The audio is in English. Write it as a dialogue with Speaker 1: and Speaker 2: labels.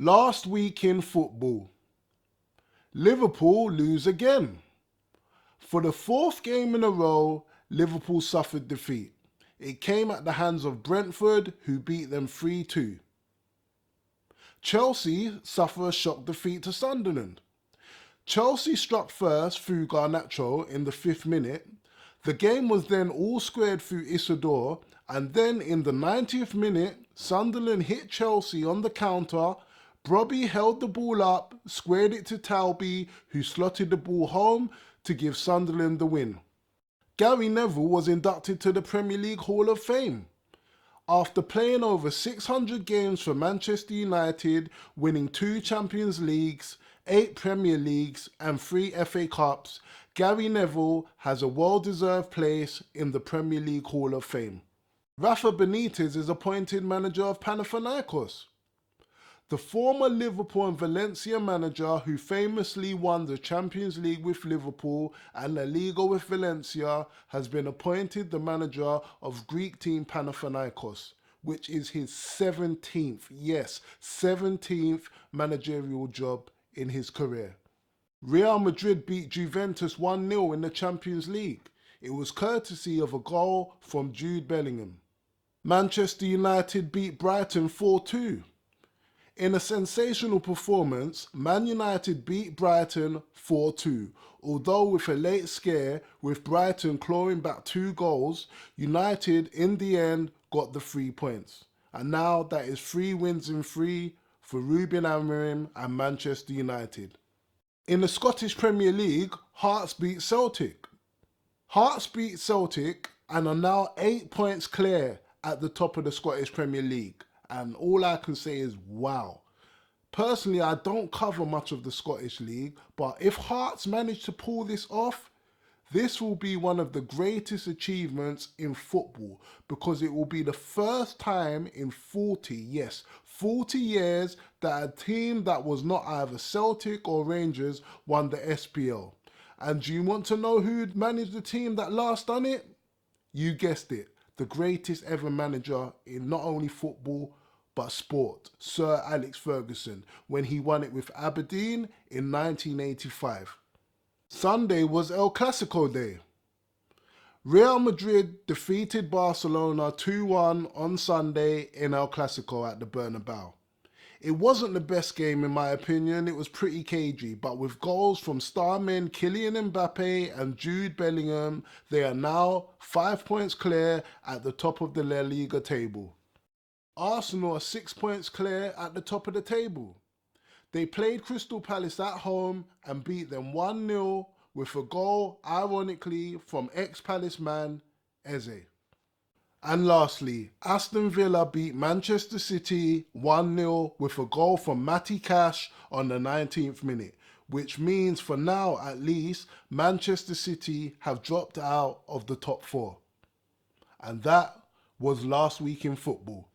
Speaker 1: Last week in football, Liverpool lose again. For the fourth game in a row, Liverpool suffered defeat. It came at the hands of Brentford, who beat them 3-2. Chelsea suffer a shock defeat to Sunderland. Chelsea struck first through Garnacho in the 5th minute. The game was then all squared through Isidore, and then in the 90th minute, Sunderland hit Chelsea on the counter. Brobby held the ball up, squared it to Talby, who slotted the ball home to give Sunderland the win. Gary Neville was inducted to the Premier League Hall of Fame. After playing over 600 games for Manchester United, winning 2 Champions Leagues, 8 Premier Leagues and 3 FA Cups, Gary Neville has a well-deserved place in the Premier League Hall of Fame. Rafa Benitez is appointed manager of Panathinaikos. The former Liverpool and Valencia manager who famously won the Champions League with Liverpool and La Liga with Valencia has been appointed the manager of Greek team Panathinaikos, which is his 17th, yes, 17th managerial job in his career. Real Madrid beat Juventus 1-0 in the Champions League. It was courtesy of a goal from Jude Bellingham. Manchester United beat Brighton 4-2. In a sensational performance, Man United beat Brighton 4-2. Although with a late scare, with Brighton clawing back 2 goals, United in the end got the 3 points. And now that is 3 wins in 3 for Ruben Amorim and Manchester United. In the Scottish Premier League, Hearts beat Celtic. Hearts beat Celtic and are now 8 points clear at the top of the Scottish Premier League. And all I can say is wow. Personally, I don't cover much of the Scottish League, but if Hearts manage to pull this off, this will be one of the greatest achievements in football because it will be the first time in 40 years that a team that was not either Celtic or Rangers won the SPL. And do you want to know who managed the team that last done it? You guessed it. The greatest ever manager in not only football but sport, Sir Alex Ferguson, when he won it with Aberdeen in 1985. Sunday was El Clasico day. Real Madrid defeated Barcelona 2-1 on Sunday in El Clasico at the Bernabeu. It wasn't the best game in my opinion, it was pretty cagey, but with goals from star men Kylian Mbappe and Jude Bellingham, they are now 5 points clear at the top of the La Liga table. Arsenal are 6 points clear at the top of the table. They played Crystal Palace at home and beat them 1-0 with a goal, ironically, from ex-Palace man Eze. And lastly, Aston Villa beat Manchester City 1-0 with a goal from Matty Cash on the 19th minute, which means for now at least, Manchester City have dropped out of the top 4. And that was last week in football.